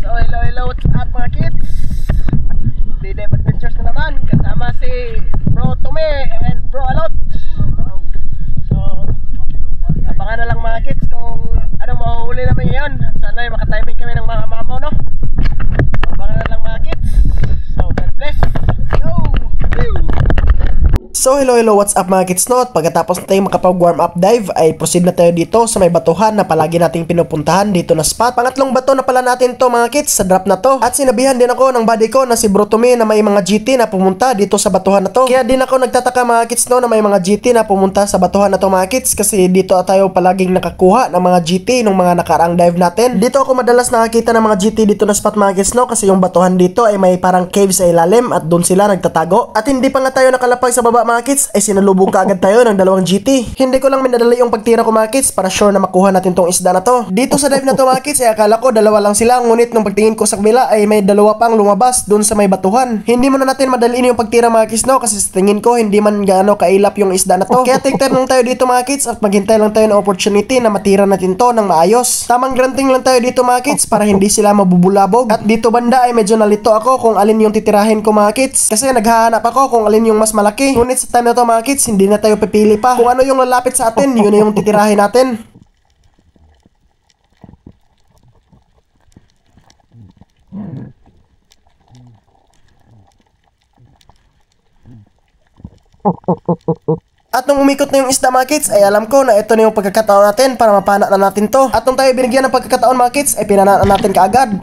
So hello, what's up mga kids? Day Adventures na naman. Kasama si Bro Tome and Bro Alot. So abangan na lang mga kids kung ano mahuhuli namin ngayon. Sana ay makatiming kami ng mga mamaw, no? So abangan na lang mga kids. So God bless. Let's go! So hello, what's up mga kids, no? At pagkatapos na tayong makapag-warm up dive ay proceed na tayo dito sa may batuhan na palagi nating pinupuntahan dito na spot. Pangatlong bato na pala natin to mga kids sa drop na to. At sinabihan din ako ng buddy ko na si Bro Tome na may mga GT na pumunta dito sa batuhan na to. Kaya din ako nagtataka mga kids, no, na may mga GT na pumunta sa batuhan na to mga kids, kasi dito tayo palaging nakakuha ng mga GT nung mga nakaraang dive natin. Dito ako madalas nakakita ng mga GT dito na spot mga kids, no, kasi yung batuhan dito ay may parang cave sa ilalim at doon sila nagtatago. At hindi pa nga tayo nakalapag sa baba mga kids ay sinalubong kaagad tayo ng dalawang GT. Hindi ko lang minadala yung pagtira ko mga kids para sure na makuha natin tong isda na to. Dito sa dive na to mga kids ay akala ko dalawa lang sila, ngunit nung pagtingin ko sa kabila ay may dalawa pang lumabas doon sa may batuhan. Hindi mo na natin madaliin yung pagtira mga kids, no, kasi sa tingin ko hindi man gaano kailap yung isda na to. Kaya take time lang tayo dito mga kids at maghintay lang tayo ng opportunity na matira natin to ng maayos. Tamang granting lang tayo dito mga kids para hindi sila mabubulabog. At dito banda ay medyo nalito ako kung alin yung titirahin ko mga kids, kasi naghahanap ako kung alin yung mas malaki. Ngunit sa time na to mga kids, hindi na tayo pipili pa. Kung ano yung lalapit sa atin, yun na yung titirahin natin. At nung umikot na yung isda mga kids, ay alam ko na ito na yung pagkakataon natin para mapana na natin to. At nung tayo binigyan ng pagkakataon mga kids, ay pinana na natin kaagad.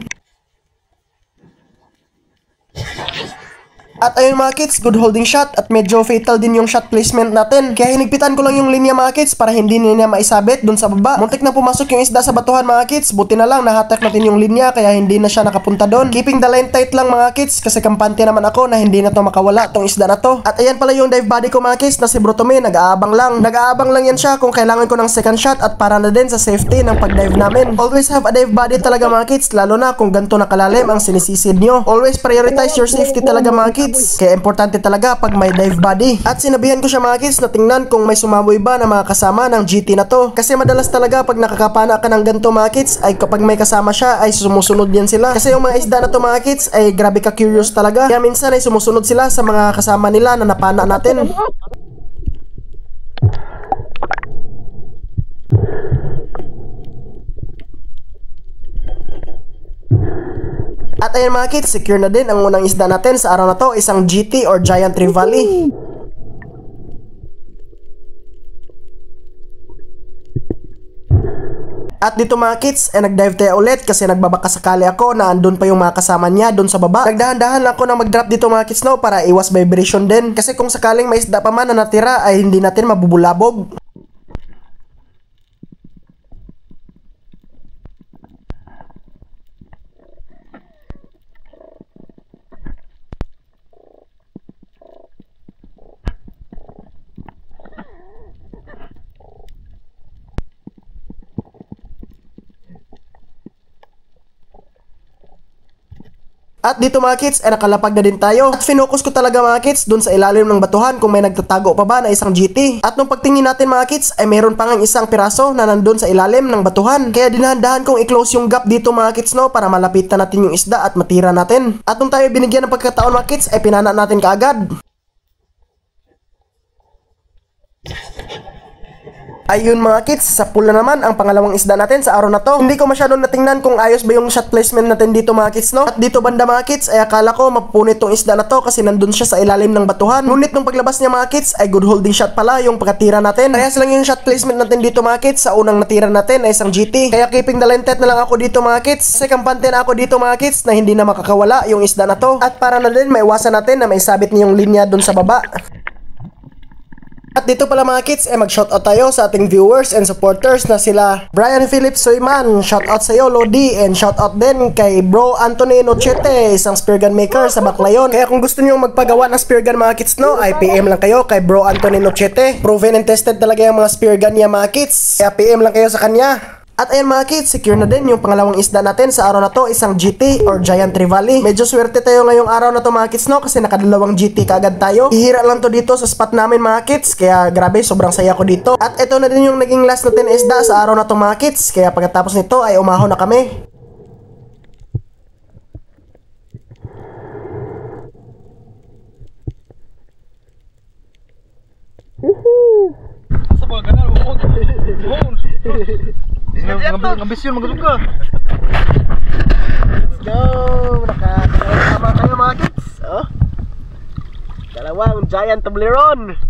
At ayun mga kids, good holding shot at medyo fatal din yung shot placement natin. Kaya hinigpitan ko lang yung linya mga kids para hindi niya maisabit dun sa baba. Muntik na pumasok yung isda sa batuhan mga kids, buti na lang nahatak natin yung linya kaya hindi na siya nakapunta doon. Keeping the line tight lang mga kids kasi kampante naman ako na hindi na to makawala tong isda na to. At ayan pala yung dive buddy ko mga kids na si Bro Tome, nag-aabang lang. Nag-aabang lang yan siya kung kailangan ko ng second shot at para na din sa safety ng pag-dive namin. Always have a dive buddy talaga mga kids, lalo na kung ganito na kalalim ang sinisisid nyo. Always prioritize your safety talaga mga kids. Kaya importante talaga pag may dive buddy. At sinabihan ko siya mga kids na tingnan kung may sumaboy ba na mga kasama ng GT na to. Kasi madalas talaga pag nakakapana ka ng ganito mga kids ay kapag may kasama siya ay sumusunod yan sila. Kasi yung mga isda na to mga kids ay grabe ka curious talaga. Kaya minsan ay sumusunod sila sa mga kasama nila na napana natin. At ayun mga kids, secure na din ang unang isda natin sa araw na to, isang GT or Giant Trevally. At dito mga kids, nag-dive tayo ulit kasi nagbabakasakali ako na andun pa yung mga kasama niya dun sa baba. Nagdahan-dahan lang ako na mag-drop dito mga kids, no, para iwas vibration din. Kasi kung sakaling may isda pa man na natira ay hindi natin mabubulabog. At dito mga kids, nakalapag na din tayo. At finokus ko talaga mga kids dun sa ilalim ng batuhan kung may nagtatago pa ba na isang GT. At nung pagtingin natin mga kids, ay meron pang isang piraso na nandun sa ilalim ng batuhan. Kaya dinahan-dahan kong i-close yung gap dito mga kids, no, para malapitan natin yung isda at matira natin. At nung tayo binigyan ng pagkataon mga kids, ay pinana natin kaagad. Ayun mga kids, sa pool na naman ang pangalawang isda natin sa araw na to. Hindi ko masyadong natingnan kung ayos ba yung shot placement natin dito mga kids, no? At dito banda mga kids ay akala ko mapupunit tong isda na to kasi nandun siya sa ilalim ng batuhan. Ngunit nung paglabas niya mga kids ay good holding shot pala yung pagkatira natin. Parehas lang yung shot placement natin dito mga kids. Sa unang natira natin ay isang GT. Kaya keeping the line tight na lang ako dito mga kids. Kasi kampante na ako dito mga kids na hindi na makakawala yung isda na to. At para na din maiwasan natin na may sabit niyong linya dun sa baba. At dito pala mga kids, mag-shoutout tayo sa ating viewers and supporters na sila Brian Philip Soyman, shoutout sa iyo Lodi, and shoutout din kay Bro Anthony Nochete, isang spear gun maker sa Baclayon. Kaya kung gusto niyo magpagawa ng spear gun mga kids, no, ay PM lang kayo kay Bro Anthony Nochete. Proven and tested talaga yung mga spear gun niya mga kids, kaya PM lang kayo sa kanya. At ayun mga kids, secure na din yung pangalawang isda natin sa araw na to, isang GT or Giant Trevally. Medyo swerte tayo ngayong araw na to mga kids, no, kasi nakadalawang GT kaagad tayo. Hihira lang to dito sa spot namin mga kids, kaya grabe, sobrang saya ko dito. At ito na din yung naging last natin isda sa araw na to mga kids, kaya pagkatapos nito ay umahon na kami. Ambisyon, magulo ka. Let's go! Nakakasama tayo mga kids. Oh. Dalawang giant Toblerone.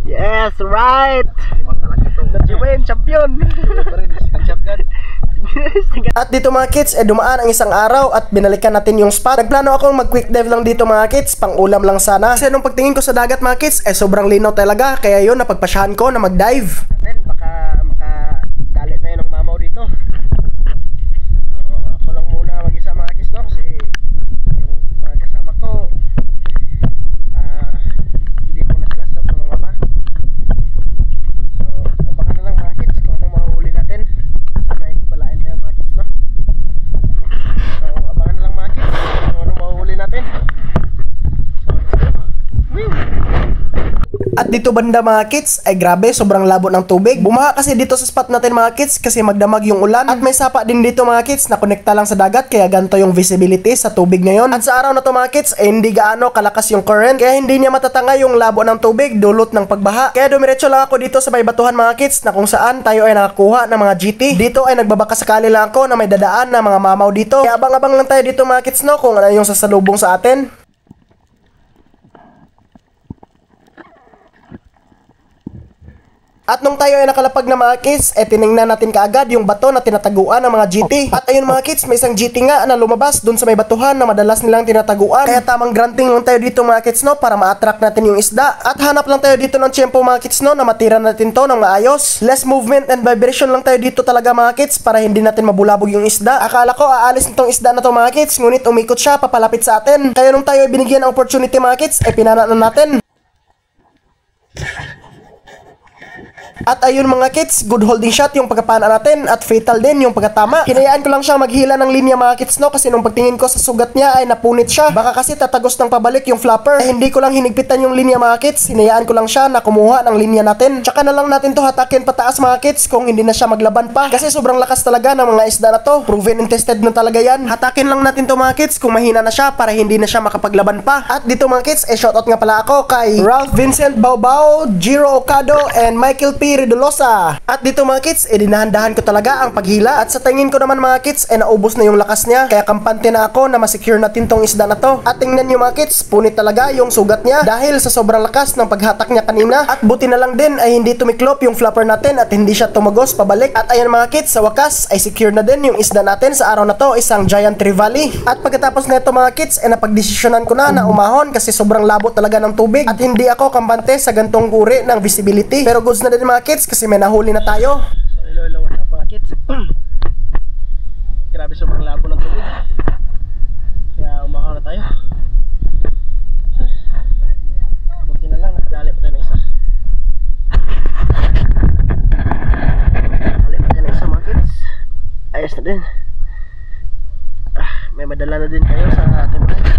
Yes, right! Najiwin, champion! At dito mga kids, dumaan ang isang araw at binalikan natin yung spot. Nagplano akong mag quick dive lang dito mga kids, pang ulam lang sana. Kasi nung pagtingin ko sa dagat mga kids, sobrang linaw talaga. Kaya yun, napagpasyahan ko na mag dive. Baka makadali tayo ng mamaw dito. Ako lang muna mag-isa mga kids, no? Kasi yung mga kasama ko hindi po na sila sa mama. So abangan na lang mga kids kung ano mahuli natin. Sana ipapalain tayo mga kids, no? So abangan na lang mga kids kung ano mahuli natin. So let's go. Woo! At dito banda mga kids, ay grabe, sobrang labo ng tubig. Bumaha kasi dito sa spot natin mga kids kasi magdamag yung ulan. At may sapa din dito mga kids na konekta lang sa dagat kaya ganito yung visibility sa tubig ngayon. At sa araw na to mga kids, hindi gaano kalakas yung current kaya hindi niya matatanga yung labo ng tubig dulot ng pagbaha. Kaya dumiretso lang ako dito sa may batuhan mga kids na kung saan tayo ay nakakuha ng mga GT. Dito ay nagbabaka sakali lang ako na may dadaan na mga mamaw dito. Kaya abang-abang lang tayo dito mga kids, no, kung ano yung sasalubong sa atin. At nung tayo ay nakalapag na mga kids, tinignan natin kaagad yung bato na tinataguan ng mga GT. At ayun mga kids, may isang GT nga na lumabas dun sa may batuhan na madalas nilang tinataguan. Kaya tamang granting lang tayo dito mga kids, no, para ma-attract natin yung isda. At hanap lang tayo dito ng tiyempo mga kids, no, na matira natin to ng maayos. Less movement and vibration lang tayo dito talaga mga kids para hindi natin mabulabog yung isda. Akala ko aalis nitong isda na to mga kids, ngunit umikot siya papalapit sa atin. Kaya nung tayo ay binigyan ng opportunity mga kids, pinana na natin. At ayun mga kids, good holding shot yung pagkapana natin at fatal din yung pagkatama. Hinayaan ko lang siya maghila ng linya mga kids, no, kasi nung pagtingin ko sa sugat niya ay napunit siya. Baka kasi tatagos ng pabalik yung flopper. Hindi ko lang hinigpitan yung linya mga kids, hinayaan ko lang siya na kumuha ng linya natin. Tsaka na lang natin to hatakin pataas mga kids kung hindi na siya maglaban pa. Kasi sobrang lakas talaga ng mga isda na to. Proven and tested na talaga yan. Hatakin lang natin to mga kids kung mahina na siya para hindi na siya makapaglaban pa. At dito mga kids, shoutout nga pala ako kay Ralph Vincent Baobao, Jiro Okado, and Michael P. Ridolosa. At dito mga kids, dinahandahan ko talaga ang paghila. At sa tingin ko naman mga kids, naubos na yung lakas niya. Kaya kampante na ako na masecure natin tong isda na to. At tingnan nyo mga kids, punit talaga yung sugat niya dahil sa sobrang lakas ng paghatak niya kanina. At buti na lang din ay hindi tumiklop yung flopper natin at hindi siya tumagos pabalik. At ayan mga kids, sa wakas ay secure na din yung isda natin sa araw na to, isang giant trevally. At pagkatapos nito mga kids, napagdesisyonan ko na umahon kasi sobrang labo talaga ng tubig. At hindi ako kampante sa gantong uri ng visibility. Pero goods na din mga kids kasi may nahuli na tayo. So ilolawan na mga kids. Grabe sobrang labo ng tubig. Kaya umahon na tayo. Buti na lang, nakadali pa tayo ng isa. Nakadali pa tayo ng isa mga kids. Ayos na din. May madala na din tayo sa ating mga.